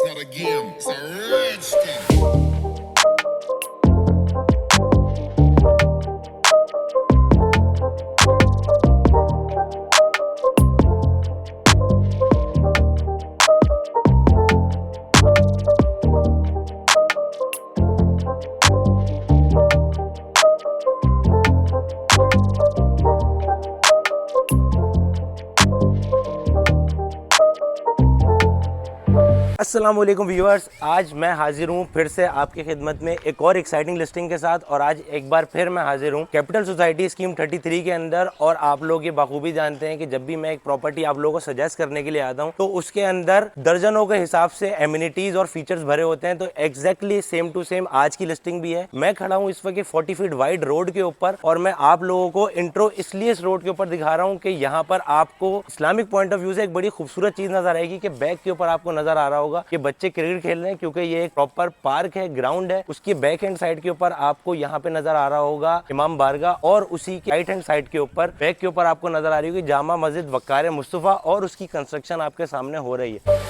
not a game, it's a rich thing. अस्सलाम वालेकुम viewers, आज मैं हाजिर हूँ फिर से आपकी खिदमत में एक और एक्साइटिंग लिस्टिंग के साथ। और आज एक बार फिर मैं हाजिर हूँ कैपिटल सोसाइटी स्कीम 33 के अंदर। और आप लोग ये बखूबी जानते हैं कि जब भी मैं एक प्रॉपर्टी आप लोगों को सजेस्ट करने के लिए आता हूँ तो उसके अंदर दर्जनों के हिसाब से एमिनिटीज और फीचर्स भरे होते हैं। तो एग्जैक्टली सेम टू सेम आज की लिस्टिंग भी है। मैं खड़ा हूँ इस वक्त 40 फीट वाइड रोड के ऊपर और मैं आप लोगों को इंट्रो इसलिए इस रोड के ऊपर दिखा रहा हूँ कि यहाँ पर आपको इस्लामिक पॉइंट ऑफ व्यू से एक बड़ी खूबसूरत चीज नजर आएगी कि बैक के ऊपर आपको नजर आ रहा होगा कि बच्चे क्रिकेट खेल रहे हैं, क्योंकि ये एक प्रॉपर पार्क है, ग्राउंड है। उसकी बैक हैंड साइड के ऊपर आपको यहाँ पे नजर आ रहा होगा इमाम बारगाह, और उसी की राइट हैंड साइड के ऊपर बैक के ऊपर आपको नजर आ रही होगी जामा मस्जिद वक्कार मुस्तफा, और उसकी कंस्ट्रक्शन आपके सामने हो रही है।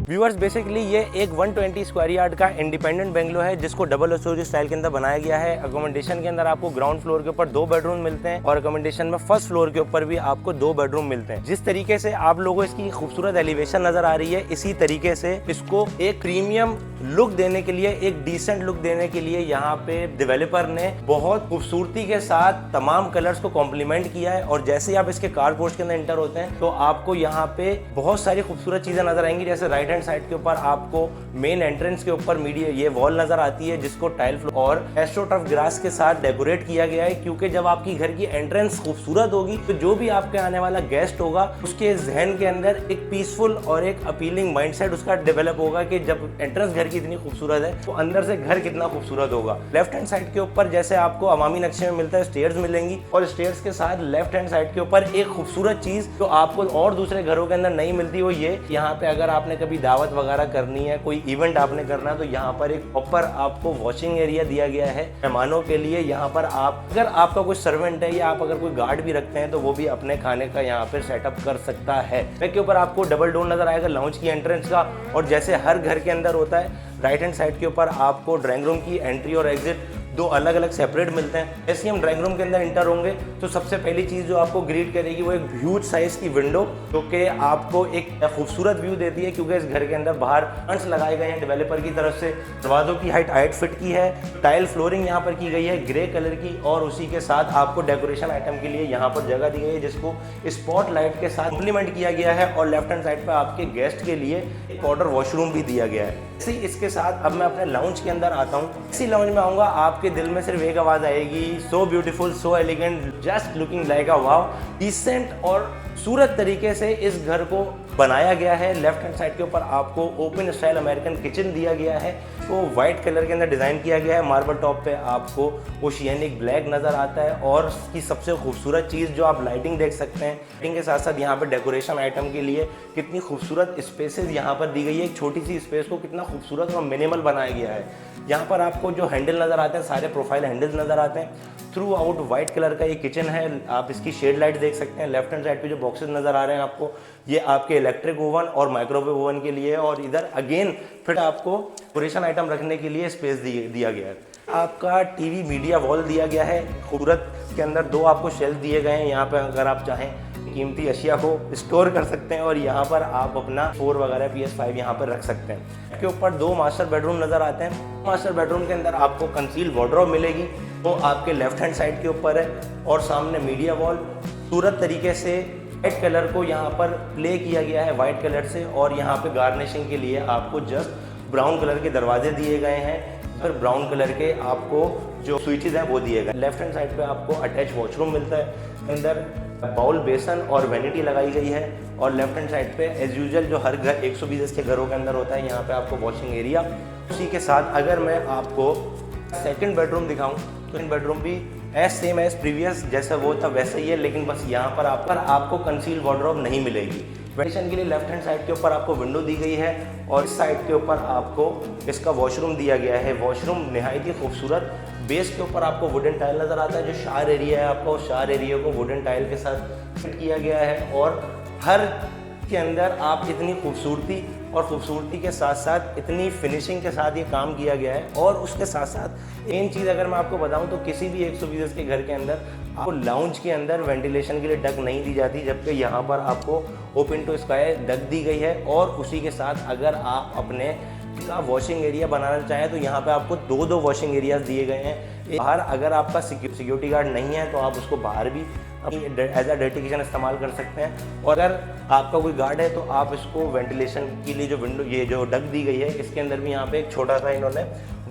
व्यूअर्स, बेसिकली ये एक 120 स्क्वायर यार्ड का इंडिपेंडेंट बंगलो है जिसको डबल स्टोरी स्टाइल के अंदर बनाया गया है। अकोमोडेशन के अंदर आपको ग्राउंड फ्लोर के ऊपर 2 बेडरूम मिलते हैं और अकोमोडेशन में फर्स्ट फ्लोर के ऊपर भी आपको 2 बेडरूम मिलते हैं। जिस तरीके से आप लोगों को इसकी खूबसूरत एलिवेशन नजर आ रही है, इसी तरीके से इसको एक प्रीमियम लुक देने के लिए, एक डिसेंट लुक देने के लिए यहाँ पे डेवलपर ने बहुत खूबसूरती के साथ तमाम कलर्स को कॉम्प्लीमेंट किया है। और जैसे ही आप इसके कार पोर्च के अंदर एंटर होते हैं तो आपको यहाँ पे बहुत सारी खूबसूरत चीजें नजर आएंगी। जैसे राइट हैंड साइड के ऊपर आपको मेन एंट्रेंस के ऊपर मीडिया ये वॉल नजर आती है जिसको टाइल फ्लोर और एस्ट्रोटर्फ ग्रास के साथ डेकोरेट किया गया है, क्योंकि जब आपकी घर की एंट्रेंस खूबसूरत होगी तो जो भी आपके आने वाला गेस्ट होगा उसके जहन के अंदर एक पीसफुल और एक अपीलिंग माइंडसेट उसका डेवलप होगा कि जब एंट्रेंस घर की इतनी खूबसूरत है तो अंदर से घर कितना खूबसूरत होगा। लेफ्ट हैंड साइड के ऊपर जैसे आपको अवामी नक्शे में मिलता है स्टेयर्स मिलेंगी, और स्टेयर्स के साथ लेफ्ट हैंड साइड के ऊपर एक खूबसूरत चीज जो आपको और दूसरे घरों के अंदर नहीं मिलती वो ये, यहाँ पे अगर आपने कभी दावत वगैरह करनी है, कोई इवेंट आपने करना है तो यहाँ पर एक प्रॉपर आपको वॉशिंग एरिया दिया गया है मेहमानों के लिए। यहाँ पर आप अगर आपका कोई सर्वेंट है या आप अगर कोई गार्ड भी रखते हैं तो वो भी अपने खाने का यहाँ पर सेटअप कर सकता है। बैक के ऊपर आपको डबल डोर नजर आएगा लाउंज की एंट्रेंस का, और जैसे हर घर के अंदर होता है राइट हैंड साइड के ऊपर आपको ड्राइंग रूम की एंट्री और एग्जिट 2 अलग अलग सेपरेट मिलते हैं। जैसे हम ड्राइंग रूम के अंदर इंटर होंगे तो सबसे पहली चीज जो आपको ग्रीट करेगी वो एक ह्यूज साइज की विंडो, जो कि आपको एक खूबसूरत व्यू देती है, क्योंकि इस घर के अंदर बाहर प्लांट्स लगाए गए हैं डेवलपर की तरफ से। दरवाजों की हाइट 8 फीट की है, टाइल फ्लोरिंग यहाँ पर की गई है ग्रे कलर की, और उसी के साथ आपको डेकोरेशन आइटम के लिए यहाँ पर जगह दी गई है जिसको स्पॉट लाइट के साथ कॉम्प्लीमेंट किया गया है। और लेफ्ट हैंड साइड पर आपके गेस्ट के लिए एक पाउडर वॉशरूम भी दिया गया है। इसी इसके साथ अब मैं अपने लाउंज के अंदर आता हूँ। इसी लाउंज में आऊंगा, आपके दिल में सिर्फ एक आवाज आएगी, so beautiful, so elegant, just looking like a wow. Decent और सूरत तरीके से इस घर को बनाया गया है। लेफ्ट हैंड साइड के ऊपर आपको ओपन स्टाइल अमेरिकन किचन दिया गया है, तो व्हाइट कलर के अंदर डिजाइन किया गया है। मार्बल टॉप पे आपको ओशियनिक ब्लैक नजर आता है, और इसकी सबसे खूबसूरत चीज जो आप लाइटिंग देख सकते हैं। लाइटिंग के साथ साथ यहाँ पे डेकोरेशन आइटम के लिए कितनी खूबसूरत स्पेसेस यहाँ पर दी गई है। एक छोटी सी स्पेस को कितना खूबसूरत और मिनिमल बनाया गया है। यहाँ पर आपको जो हैंडल नजर आते हैं सारे प्रोफाइल हैंडल्स नजर आते हैं। थ्रू आउट व्हाइट कलर का ये किचन है, आप इसकी शेड लाइट देख सकते हैं। लेफ्ट हैंड साइड पे जो बॉक्सेस नजर आ रहे हैं आपको, ये आपके इलेक्ट्रिक ओवन और माइक्रोवेव ओवन के लिए है। और इधर अगेन फिर आपको डेकोरेशन आइटम रखने के लिए स्पेस दिया गया है। आपका टीवी मीडिया वॉल दिया गया है खूबसूरत, के अंदर 2 आपको शेल्फ दिए गए हैं। यहाँ पे अगर आप चाहें कीमती अशिया को स्टोर कर सकते हैं, और यहाँ पर आप अपना 4 वगैरह PS5 यहाँ पर रख सकते हैं। इसके ऊपर 2 मास्टर बेडरूम नजर आते हैं। मास्टर बेडरूम के अंदर आपको कंसील वार्डरोब मिलेगी, वो आपके लेफ्ट हैंड साइड के ऊपर है, और सामने मीडिया वॉल सूरत तरीके से वाइट कलर को यहाँ पर प्ले किया गया है वाइट कलर से। और यहाँ पे गार्निशिंग के लिए आपको जस्ट ब्राउन कलर के दरवाजे दिए गए हैं, फिर ब्राउन कलर के आपको जो स्विचेस हैं वो दिए गए। लेफ्ट हैंड साइड पे आपको अटैच वॉशरूम मिलता है, अंदर बाउल बेसन और वैनिटी लगाई गई है। और लेफ्ट हैंड साइड पे एज यूजुअल जो हर घर 120 के घरों के अंदर होता है, यहाँ पे आपको वॉशिंग एरिया। उसी के साथ अगर मैं आपको सेकंड बेडरूम दिखाऊं किचन बेडरूम भी सेम एज प्रीवियस जैसा वो था वैसा ही है, लेकिन बस यहाँ पर आपको कंसील वार्डरोब नहीं मिलेगी। वेंटिलेशन के लिए लेफ्ट हैंड साइड के ऊपर आपको विंडो दी गई है और इस साइड के ऊपर आपको इसका वॉशरूम दिया गया है। वॉशरूम निहायत ही खूबसूरत, बेस के ऊपर आपको वुडन टाइल नज़र आता है। जो शार एरिया है आपका उस शार एरिया को वुडन टाइल के साथ फिट किया गया है और हर के अंदर आप इतनी खूबसूरती के साथ साथ इतनी फिनिशिंग के साथ ये काम किया गया है। और उसके साथ साथ एक चीज़ अगर मैं आपको बताऊं तो किसी भी 120 के घर के अंदर आपको लाउंज के अंदर वेंटिलेशन के लिए डक नहीं दी जाती, जबकि यहाँ पर आपको ओपन टू स्काई डक दी गई है। और उसी के साथ अगर आप अपने का वॉशिंग एरिया बनाना चाहें तो यहाँ पे आपको दो वॉशिंग एरियाज दिए गए हैं। बाहर अगर आपका सिक्योरिटी गार्ड नहीं है तो आप उसको बाहर भी एज अ डर्टी किचन इस्तेमाल कर सकते हैं। और अगर आपका कोई गार्ड है तो आप इसको वेंटिलेशन के लिए जो विंडो ये जो डक दी गई है इसके अंदर भी यहाँ पे एक छोटा सा इन्होंने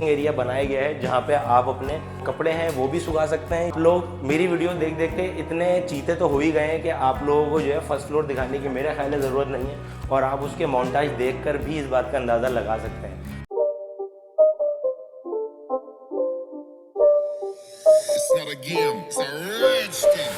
एरिया बनाया गया है जहाँ पे आप अपने कपड़े हैं वो भी सुखा सकते हैं। लोग मेरी वीडियो देख के इतने चीते तो हो ही गए हैं कि आप लोगों को जो है फर्स्ट फ्लोर दिखाने की मेरे ख्याल में ज़रूरत नहीं है और आप उसके मोन्टाज देख कर भी इस बात का अंदाज़ा लगा सकते हैं। It's not a game, it's a rich thing.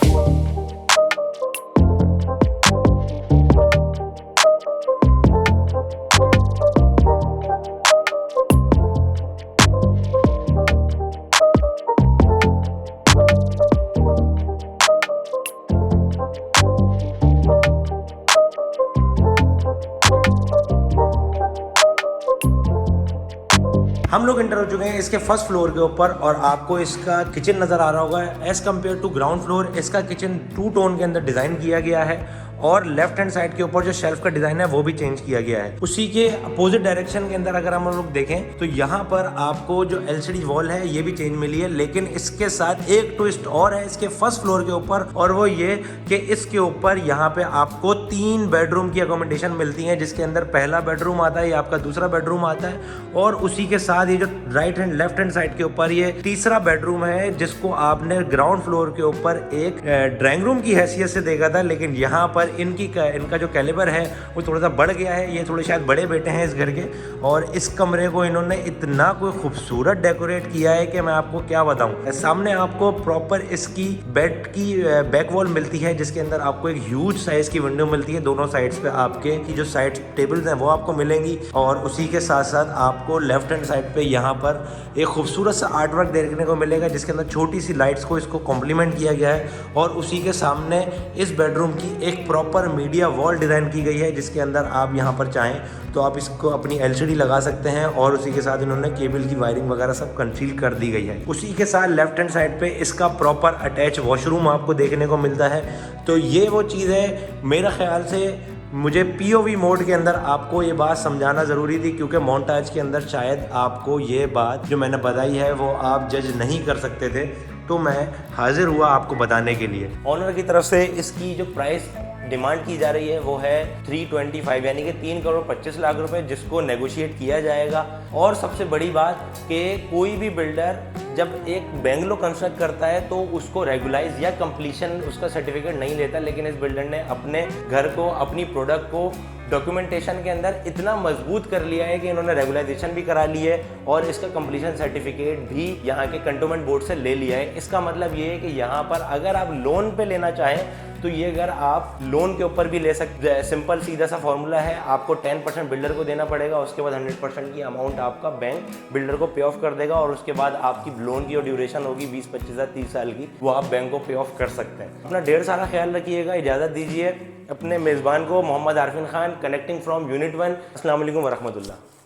हम लोग एंटर हो चुके हैं इसके फर्स्ट फ्लोर के ऊपर और आपको इसका किचन नज़र आ रहा होगा। As compare to ground floor इसका किचन 2 टोन के अंदर डिज़ाइन किया गया है और लेफ्ट हैंड साइड के ऊपर जो शेल्फ का डिज़ाइन है वो भी चेंज किया गया है। उसी के अपोजिट डायरेक्शन के अंदर अगर हम लोग देखें तो यहाँ पर आपको जो LCD वॉल है ये भी चेंज मिली है, लेकिन इसके साथ एक ट्विस्ट और है इसके फर्स्ट फ्लोर के ऊपर और वो ये कि इसके ऊपर यहाँ पे आपको 3 बेडरूम की अकोमोडेशन मिलती है, जिसके अंदर पहला बेडरूम आता है, ये आपका दूसरा बेडरूम आता है और उसी के साथ ये जो right hand left hand side के ऊपर ये तीसरा बेडरूम है जिसको आपने ग्राउंड फ्लोर के ऊपर एक ड्राइंग रूम की हैसियत से देखा था, लेकिन यहाँ पर इनका जो कैलिबर है वो थोड़ा सा बढ़ गया है। ये थोड़े शायद बड़े बेटे हैं इस घर के और इस कमरे को इन्होंने इतना कोई खूबसूरत डेकोरेट किया है कि मैं आपको क्या बताऊं। सामने आपको प्रॉपर इसकी बेड की बैक वॉल मिलती है जिसके अंदर आपको एक ह्यूज साइज की विंडो मिलती है। दोनों साइड्स पे आपके की जो साइड टेबल्स हैं वो आपको मिलेंगी और उसी के साथ साथ आपको लेफ्ट हैंड साइड पे यहाँ पर एक खूबसूरत सा आर्ट वर्क देखने को मिलेगा जिसके अंदर छोटी सी लाइट्स को इसको कॉम्प्लीमेंट किया गया है और उसी के सामने इस बेडरूम की एक प्रॉपर मीडिया वॉल डिज़ाइन की गई है जिसके अंदर आप यहाँ पर चाहें तो आप इसको अपनी LCD लगा सकते हैं और उसी के साथ इन्होंने केबल की वायरिंग वगैरह सब कंसील कर दी गई है। उसी के साथ लेफ्ट हैंड साइड पे इसका प्रॉपर अटैच वॉशरूम आपको देखने को मिलता है। तो ये वो चीज़ है, मेरा ख्याल से मुझे POV मोड के अंदर आपको ये बात समझाना ज़रूरी थी क्योंकि मोन्टाज के अंदर शायद आपको ये बात जो मैंने बताई है वो आप जज नहीं कर सकते थे, तो मैं हाजिर हुआ आपको बताने के लिए। ऑनर की तरफ से इसकी जो प्राइस डिमांड की जा रही है वो है 325 यानी कि 3,25,00,000 रुपए, जिसको नेगोशिएट किया जाएगा। और सबसे बड़ी बात कि कोई भी बिल्डर जब एक बेंगलो कंस्ट्रक्ट करता है तो उसको रेगुलाइज या कंप्लीशन उसका सर्टिफिकेट नहीं लेता, लेकिन इस बिल्डर ने अपने घर को अपनी प्रोडक्ट को डॉक्यूमेंटेशन के अंदर इतना मजबूत कर लिया है कि इन्होंने रेगुलाइजेशन भी करा ली है और इसका कंप्लीशन सर्टिफिकेट भी यहाँ के कंटोनमेंट बोर्ड से ले लिया है। इसका मतलब ये है कि यहाँ पर अगर आप लोन पे लेना चाहें तो ये घर आप लोन के ऊपर भी ले सकते हैं। सिंपल सीधा सा फॉर्मूला है, आपको 10% बिल्डर को देना पड़ेगा, उसके बाद 100% की अमाउंट आपका बैंक बिल्डर को पे ऑफ कर देगा और उसके बाद आपकी लोन की जो ड्यूरेशन होगी 20, 25 या 30 साल की, वो आप बैंक को पे ऑफ कर सकते हैं। अपना ढेर सारा ख्याल रखिएगा, इजाज़त दीजिए अपने मेज़बान को, Mohammad Arfin Khan, connecting from unit 1। अस्सलाम वालेकुम वरहमतुल्लाह।